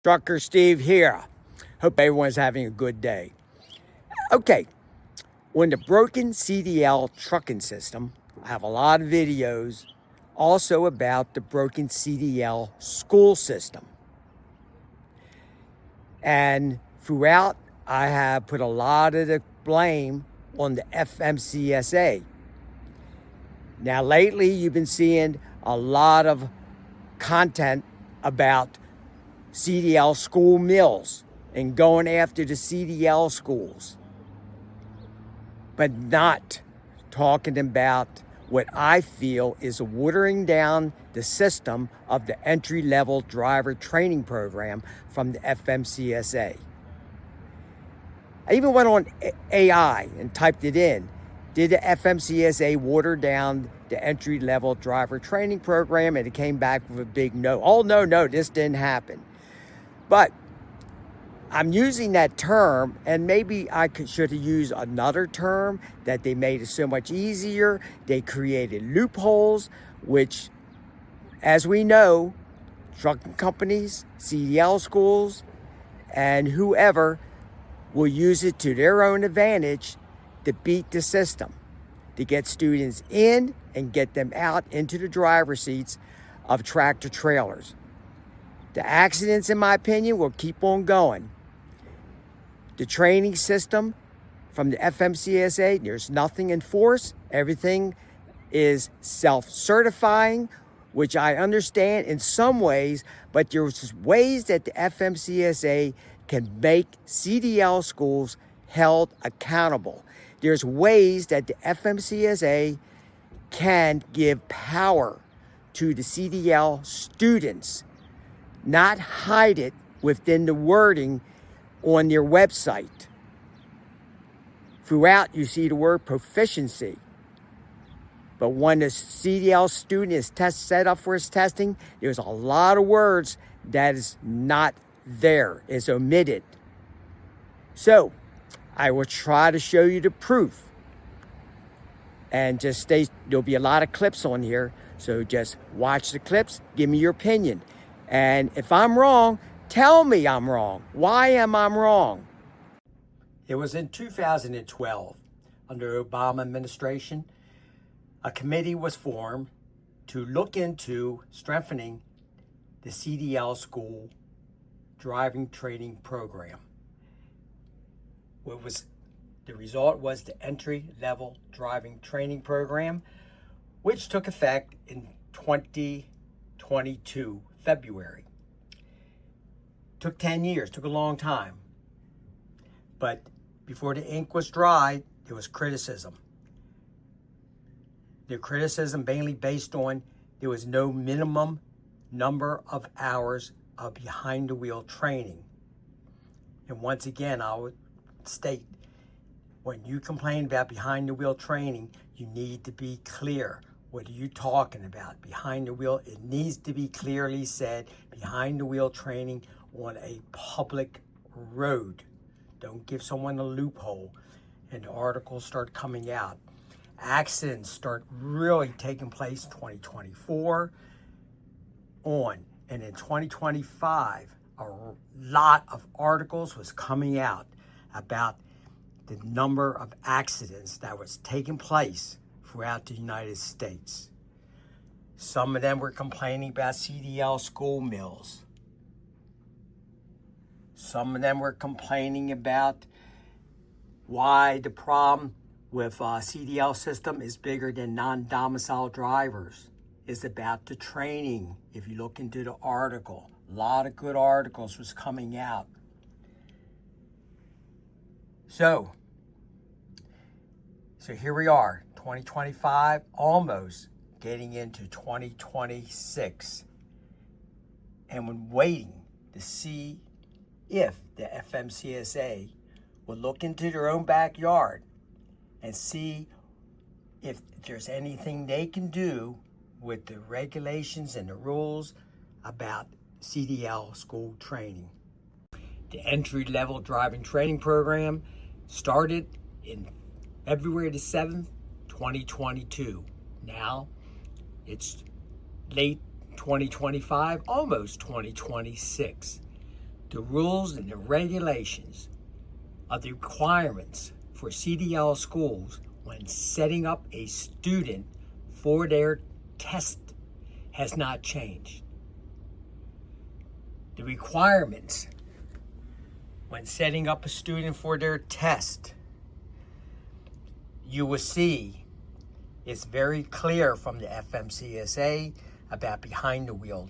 Trucker Steve here. Hope everyone's having a good day. Okay, on the broken CDL trucking system, I have a lot of videos also about the broken CDL school system. And throughout, I have put a lot of the blame on the FMCSA. Now, lately, you've been seeing a lot of content about CDL school meals and going after the CDL schools, but not talking about what I feel is watering down the system of the entry-level driver training program from the FMCSA. I even went on AI and typed it in. Did the FMCSA water down the entry-level driver training program? And it came back with a big no. Oh, no, this didn't happen. But I'm using that term, and maybe I should have used another term that they made it so much easier. They created loopholes, which, as we know, trucking companies, CDL schools, and whoever will use it to their own advantage to beat the system, to get students in and get them out into the driver's seats of tractor trailers. The accidents, in my opinion, will keep on going. The training system from the FMCSA, there's nothing enforced. Everything is self-certifying, which I understand in some ways, but there's ways that the FMCSA can make CDL schools held accountable. There's ways that the FMCSA can give power to the CDL students, not hide it within the wording on their website. Throughout, you see the word proficiency. But when the CDL student is set up for his testing, there's a lot of words that is not there, is omitted. So, I will try to show you the proof. And just stay, there'll be a lot of clips on here, so just watch the clips, give me your opinion. And if I'm wrong, tell me I'm wrong. Why am I wrong? It was in 2012, under the Obama administration, a committee was formed to look into strengthening the CDL school driving training program. The result was the entry-level driving training program, which took effect in 2022, February. Took 10 years, took a long time. But before the ink was dry, there was criticism. The criticism mainly based on there was no minimum number of hours of behind-the-wheel training. And once again, I would state, when you complain about behind-the-wheel training, you need to be clear. What are you talking about? Behind the wheel, it needs to be clearly said, behind the wheel training on a public road. Don't give someone a loophole and the articles start coming out. Accidents start really taking place 2024 on. And in 2025, a lot of articles was coming out about the number of accidents that was taking place throughout the United States. Some of them were complaining about CDL school meals. Some of them were complaining about why the problem with CDL system is bigger than non-domicile drivers. It's about the training. If you look into the article, a lot of good articles was coming out. So here we are, 2025, almost getting into 2026. And when waiting to see if the FMCSA will look into their own backyard and see if there's anything they can do with the regulations and the rules about CDL school training. The entry-level driving training program started in February the 7th, 2022. Now, it's late 2025, almost 2026. The rules and the regulations of the requirements for CDL schools when setting up a student for their test has not changed. The requirements when setting up a student for their test, you will see it's very clear from the FMCSA about behind the wheel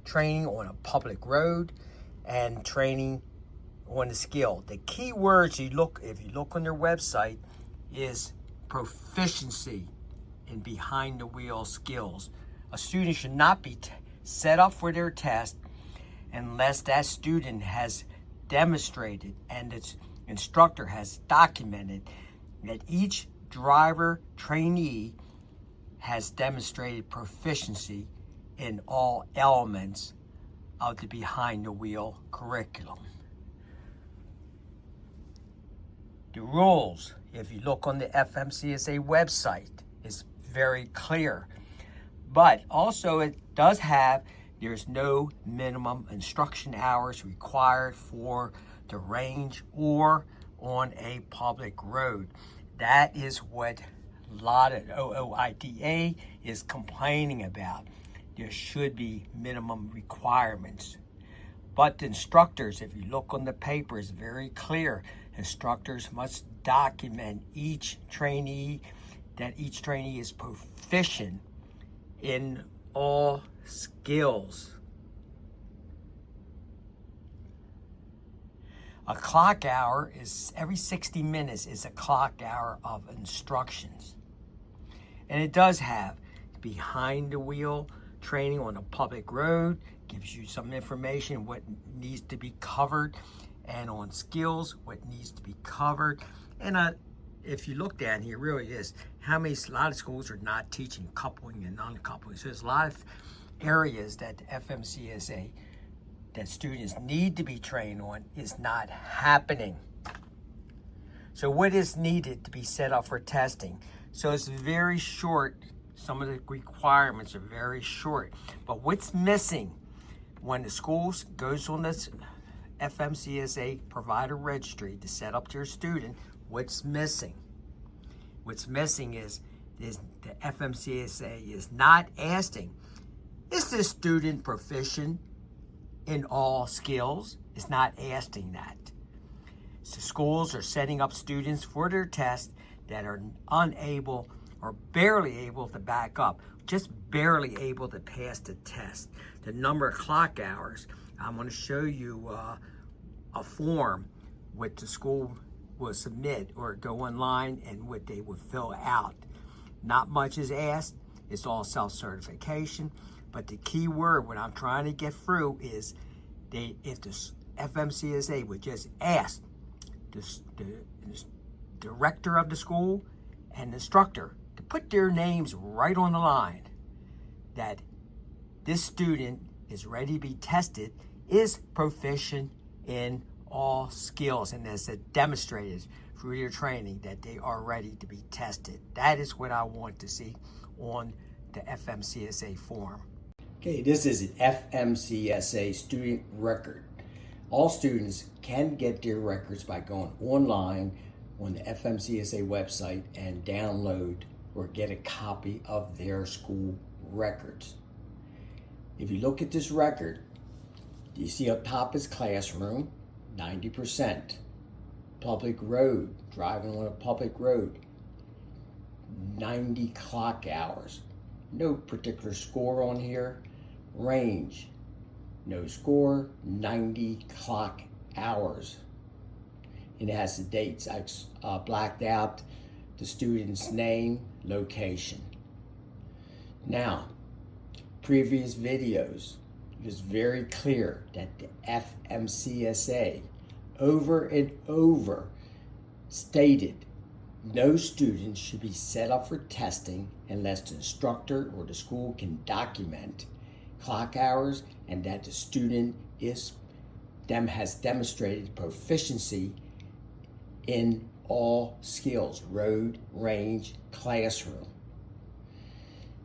training on a public road and training on the skill. The key words if you look on their website, is proficiency in behind the wheel skills. A student should not be set up for their test unless that student has demonstrated and its instructor has documented that each driver trainee has demonstrated proficiency in all elements of the behind the wheel curriculum. The rules, if you look on the FMCSA website, is very clear. But also it does have, there's no minimum instruction hours required for the range or on a public road. That is what a lot of OOIDA is complaining about. There should be minimum requirements. But the instructors, if you look on the paper, is very clear. Instructors must document each trainee, that each trainee is proficient in all skills. A clock hour is every 60 minutes is a clock hour of instructions. And it does have behind the wheel training on a public road, gives you some information what needs to be covered, and on skills what needs to be covered. And if you look down here, really is a lot of schools are not teaching coupling and uncoupling. So there's a lot of areas that the FMCSA that students need to be trained on is not happening. So what is needed to be set up for testing? So it's very short. Some of the requirements are very short. But what's missing when the schools goes on this FMCSA provider registry to set up their student, what's missing? What's missing is the FMCSA is not asking, is this student proficient in all skills? It's not asking that. So schools are setting up students for their test that are unable or barely able to back up, just barely able to pass the test. The number of clock hours, I'm going to show you a form which the school will submit or go online and what they would fill out. Not much is asked. It's all self-certification. But the key word, what I'm trying to get through is if the FMCSA would just ask the director of the school and the instructor to put their names right on the line that this student is ready to be tested, is proficient in all skills, and as demonstrated through your training that they are ready to be tested. That is what I want to see on the FMCSA form. Okay, this is an FMCSA student record. All students can get their records by going online on the FMCSA website and download or get a copy of their school records. If you look at this record, you see up top is classroom, 90%. Public road, driving on a public road, 90 clock hours. No particular score on here. Range, no score, 90 clock hours. And it has the dates. I blacked out the student's name, location. Now, previous videos, it was very clear that the FMCSA over and over stated no student should be set up for testing unless the instructor or the school can document clock hours and that the student has demonstrated proficiency in all skills, road, range, classroom.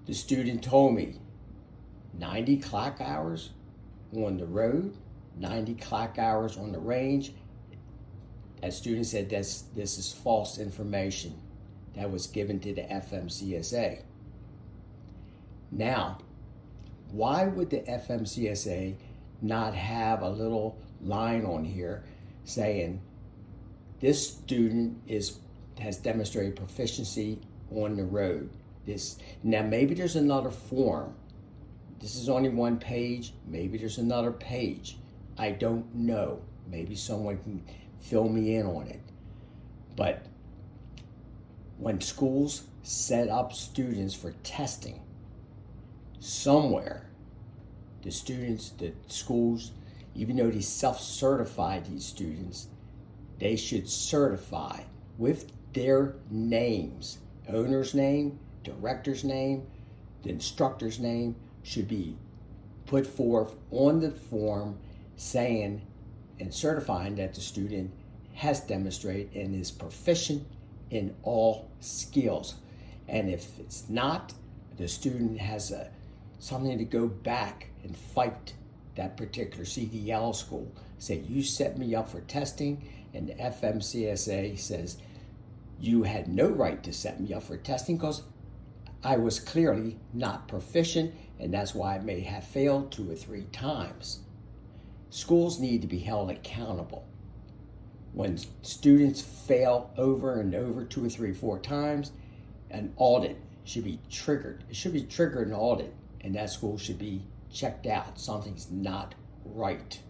The student told me 90 clock hours on the road, 90 clock hours on the range. That student said this is false information that was given to the FMCSA. Now, why would the FMCSA not have a little line on here saying this student has demonstrated proficiency on the road? Now maybe there's another form. This is only one page. Maybe there's another page. I don't know. Maybe someone can fill me in on it. But when schools set up students for testing, somewhere the schools, even though they self-certify these students, they should certify with their names, owner's name, director's name, the instructor's name should be put forth on the form saying and certifying that the student has demonstrated and is proficient in all skills. And if it's not, the student has something to go back and fight that particular CDL school. Say, you set me up for testing, and the FMCSA says you had no right to set me up for testing because I was clearly not proficient, and that's why I may have failed 2 or 3 times. Schools need to be held accountable. When students fail over and over 2 or 3 or 4 times, an audit should be triggered. It should be triggered an audit, and that school should be checked out. Something's not right.